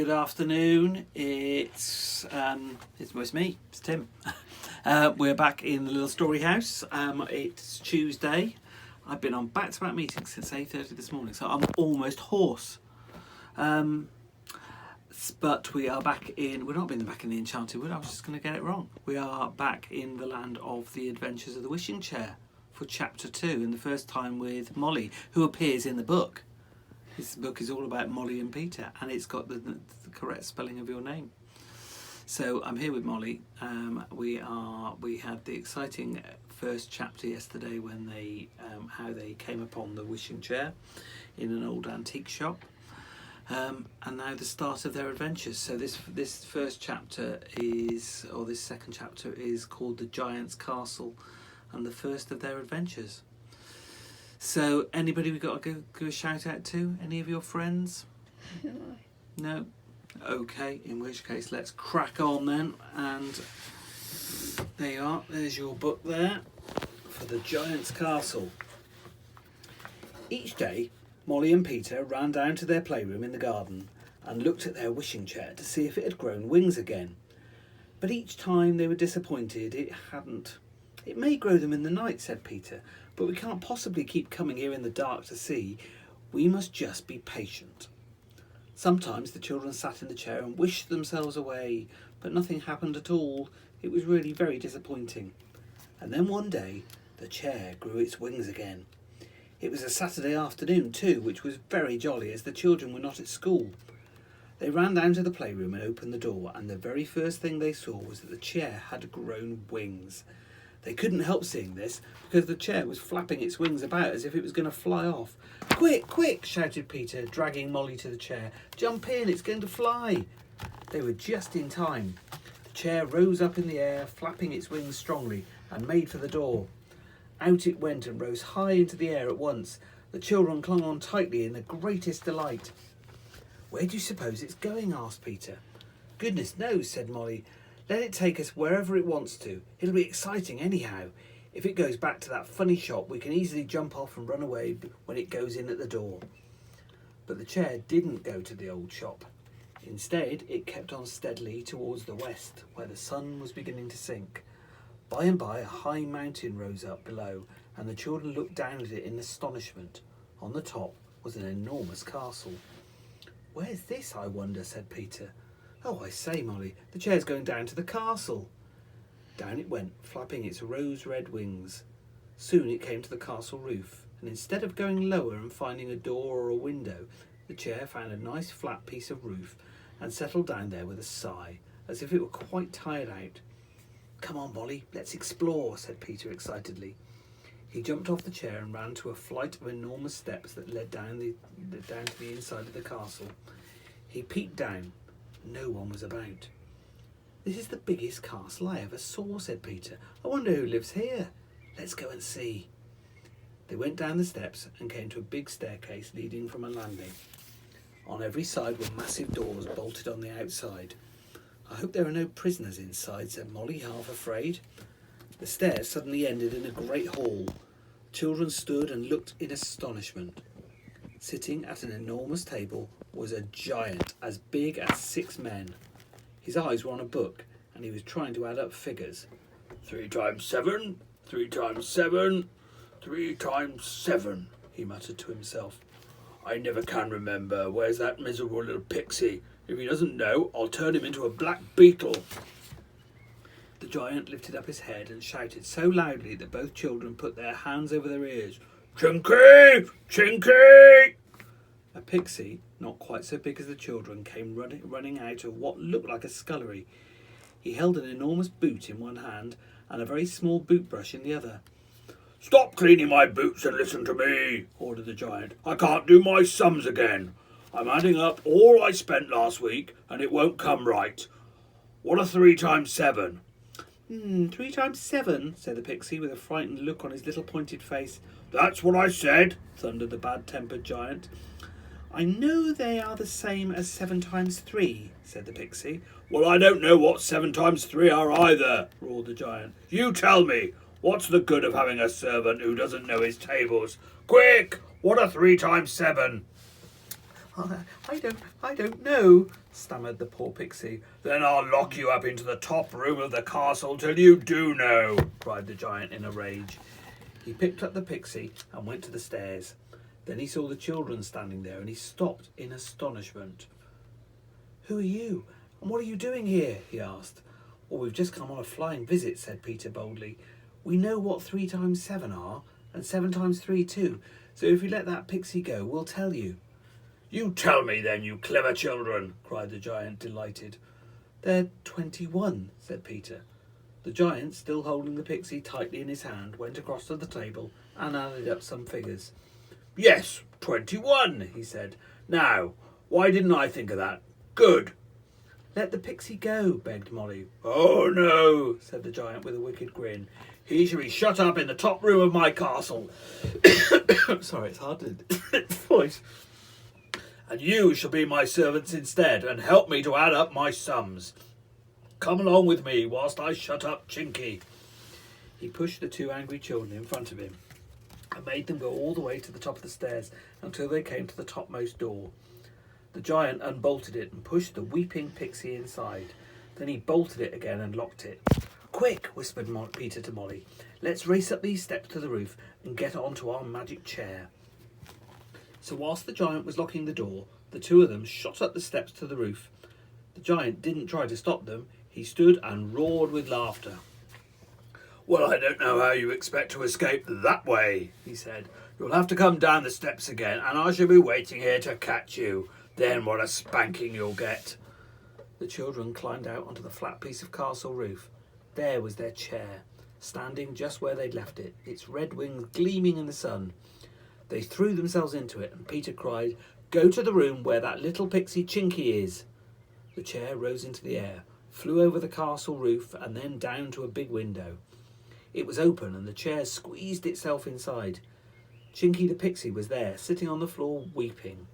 Good afternoon. It's me. It's Tim. We're back in the little story house. It's Tuesday. I've been on back-to-back meetings since 8:30 this morning, so I'm almost hoarse. But we are back in. We're not being back in the Enchanted Wood. I was just going to get it wrong. We are back in the land of the Adventures of the Wishing Chair for Chapter 2, and the first time with Molly, who appears in the book. This book is all about Molly and Peter, and it's got the correct spelling of your name. So I'm here with Molly. We had the exciting first chapter yesterday when they how they came upon the wishing chair in an old antique shop, and now the start of their adventures. So this first chapter is, or this second chapter is called The Giant's Castle, and the first of their adventures. So, anybody we got to give a shout out to? Any of your friends? No? Okay, in which case let's crack on then. And there you are, there's your book there for The Giant's Castle. Each day, Molly and Peter ran down to their playroom in the garden and looked at their wishing chair to see if it had grown wings again. But each time they were disappointed it hadn't. "It may grow them in the night," said Peter, "but we can't possibly keep coming here in the dark to see. We must just be patient." Sometimes the children sat in the chair and wished themselves away, but nothing happened at all. It was really very disappointing. And then one day, the chair grew its wings again. It was a Saturday afternoon too, which was very jolly as the children were not at school. They ran down to the playroom and opened the door, and the very first thing they saw was that the chair had grown wings. They couldn't help seeing this, because the chair was flapping its wings about as if it was going to fly off. "Quick, quick!" shouted Peter, dragging Molly to the chair. "Jump in, it's going to fly!" They were just in time. The chair rose up in the air, flapping its wings strongly, and made for the door. Out it went and rose high into the air at once. The children clung on tightly in the greatest delight. "Where do you suppose it's going?" asked Peter. "Goodness knows," said Molly. "Let it take us wherever it wants to. It'll be exciting anyhow. If it goes back to that funny shop, we can easily jump off and run away when it goes in at the door." But the chair didn't go to the old shop. Instead, it kept on steadily towards the west, where the sun was beginning to sink. By and by, a high mountain rose up below, and the children looked down at it in astonishment. On the top was an enormous castle. "Where's this, I wonder?" said Peter. "Oh, I say, Molly, the chair's going down to the castle." Down it went, flapping its rose-red wings. Soon it came to the castle roof, and instead of going lower and finding a door or a window, the chair found a nice flat piece of roof and settled down there with a sigh, as if it were quite tired out. "Come on, Molly, let's explore," said Peter excitedly. He jumped off the chair and ran to a flight of enormous steps that led down to the inside of the castle. He peeked down. No one was about. "This is the biggest castle I ever saw," said Peter. "I wonder who lives here. Let's go and see." They went down the steps and came to a big staircase leading from a landing. On every side were massive doors bolted on the outside. "I hope there are no prisoners inside," said Molly, half afraid. The stairs suddenly ended in a great hall. Children stood and looked in astonishment. Sitting at an enormous table was a giant as big as 6 men. His eyes were on a book, and he was trying to add up figures. 3 times 7, 3 times 7, 3 times 7, he muttered to himself. "I never can remember. Where's that miserable little pixie? If he doesn't know, I'll turn him into a black beetle." The giant lifted up his head and shouted so loudly that both children put their hands over their ears. "Chinky! Chinky!" A pixie, not quite so big as the children, came running out of what looked like a scullery. He held an enormous boot in one hand and a very small boot brush in the other. "Stop cleaning my boots and listen to me," ordered the giant. "I can't do my sums again. I'm adding up all I spent last week, and it won't come right. What are 3 times 7? 3 times 7, said the pixie with a frightened look on his little pointed face. "That's what I said," thundered the bad-tempered giant. "I know they are the same as 7 times 3, said the pixie. "Well, I don't know what 7 times 3 are either," roared the giant. "You tell me. What's the good of having a servant who doesn't know his tables? Quick! What are 3 times 7? I don't know, stammered the poor pixie. Then I'll lock you up into the top room of the castle till you do know, cried the giant in a rage. He picked up the pixie and went to the stairs. Then he saw the children standing there and he stopped in astonishment. Who are you, and what are you doing here? He asked. Well, we've just come on a flying visit, said Peter boldly. We know what 3 times 7 are, and 7 times 3 too, so if you let that pixie go, we'll tell you. You tell me then, you clever children, cried the giant, delighted. They're 21, said Peter. The giant, still holding the pixie tightly in his hand, went across to the table and added up some figures. Yes, 21, he said. Now, why didn't I think of that? Good. Let the pixie go, begged Molly. Oh, no, said the giant with a wicked grin. He shall be shut up in the top room of my castle. Sorry, it's hard to voice. And you shall be my servants instead, and help me to add up my sums. Come along with me whilst I shut up Chinky. He pushed the 2 angry children in front of him and made them go all the way to the top of the stairs until they came to the topmost door. The giant unbolted it and pushed the weeping pixie inside. Then he bolted it again and locked it. Quick, whispered Peter to Molly. Let's race up these steps to the roof and get onto our magic chair. So whilst the giant was locking the door, the 2 of them shot up the steps to the roof. The giant didn't try to stop them. He stood and roared with laughter. Well, I don't know how you expect to escape that way, he said. You'll have to come down the steps again, and I shall be waiting here to catch you. Then what a spanking you'll get. The children climbed out onto the flat piece of castle roof. There was their chair, standing just where they'd left it, its red wings gleaming in the sun. They threw themselves into it, and Peter cried, Go to the room where that little pixie Chinky is. The chair rose into the air, flew over the castle roof, and then down to a big window. It was open, and the chair squeezed itself inside. Chinky the pixie was there, sitting on the floor, weeping.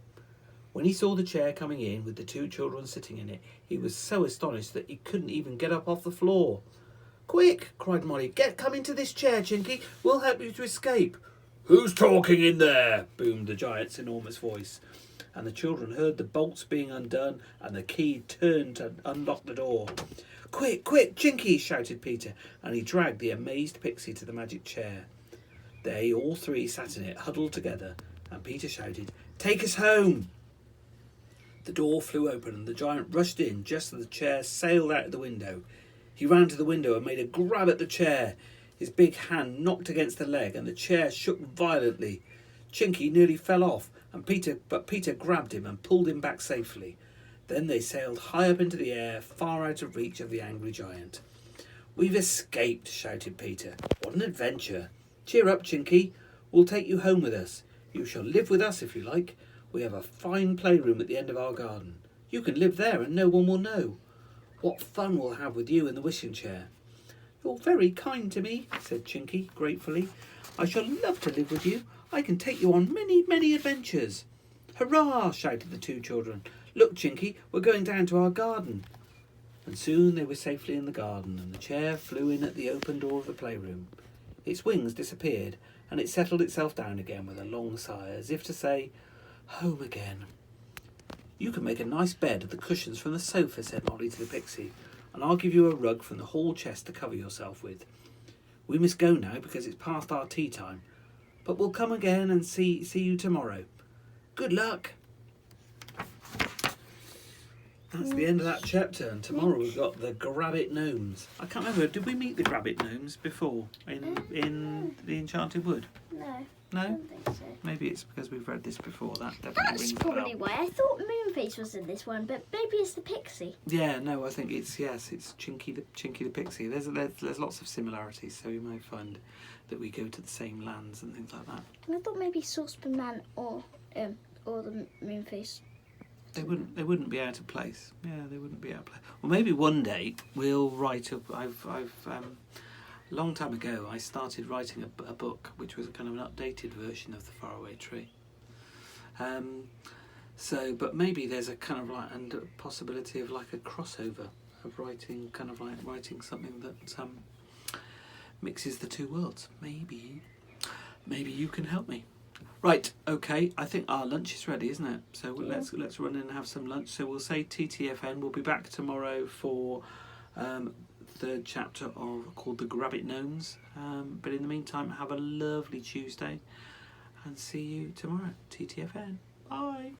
When he saw the chair coming in with the 2 children sitting in it, he was so astonished that he couldn't even get up off the floor. Quick, cried Molly, come into this chair, Chinky. We'll help you to escape. Who's talking in there? Boomed the giant's enormous voice. And the children heard the bolts being undone and the key turned to unlock the door. Quick, Chinky, shouted Peter, and he dragged the amazed pixie to the magic chair. They all 3 sat in it, huddled together, and Peter shouted, Take us home! The door flew open and the giant rushed in just as the chair sailed out of the window. He ran to the window and made a grab at the chair. His big hand knocked against the leg and the chair shook violently. Chinky nearly fell off, but Peter grabbed him and pulled him back safely. Then they sailed high up into the air, far out of reach of the angry giant. We've escaped, shouted Peter. What an adventure. Cheer up, Chinky. We'll take you home with us. You shall live with us if you like. We have a fine playroom at the end of our garden. You can live there and no one will know. What fun we'll have with you in the wishing chair. You're very kind to me, said Chinky gratefully. I shall love to live with you. I can take you on many, many adventures. Hurrah, shouted the 2 children. Look, Chinky, we're going down to our garden. And soon they were safely in the garden, and the chair flew in at the open door of the playroom. Its wings disappeared, and it settled itself down again with a long sigh, as if to say, Home again. You can make a nice bed of the cushions from the sofa, said Molly to the pixie, and I'll give you a rug from the hall chest to cover yourself with. We must go now because it's past our tea time, but we'll come again and see you tomorrow. Good luck. That's the end of that chapter, and tomorrow we've got the Grabbit Gnomes. I can't remember, did we meet the Grabbit Gnomes before in the Enchanted Wood? No. No? I don't think so. Maybe it's because we've read this before. That definitely That's rings a probably bell. why. I thought Moonface was in this one, but maybe it's the pixie. Yeah, no, I think it's Chinky the Pixie. There's lots of similarities, so you may find that we go to the same lands and things like that. I thought maybe Saucepan Man or the Moonface. They wouldn't be out of place. Yeah, they wouldn't be out of place. Well, maybe one day we'll write a long time ago, I started writing a book which was kind of an updated version of The Faraway Tree. But maybe there's a kind of like and a possibility of like a crossover of writing something that mixes the 2 worlds. Maybe you can help me. Right, okay, I think our lunch is ready, isn't it? So let's run in and have some lunch. So we'll say TTFN. We'll be back tomorrow for third chapter called The Grabbit Gnomes. But in the meantime, have a lovely Tuesday and see you tomorrow. TTFN. Bye.